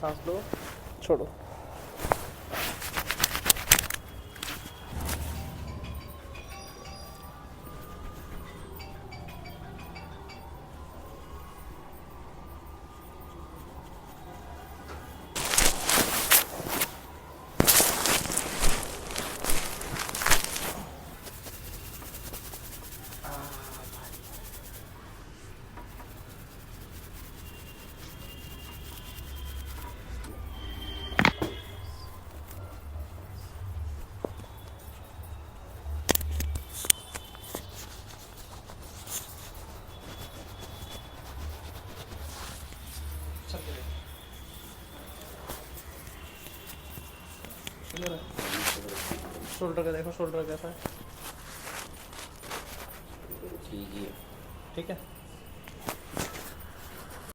सांस लो, छोड़ो। शोल्डर का देखो, शोल्डर कैसा है? ठीक है। ठीक है।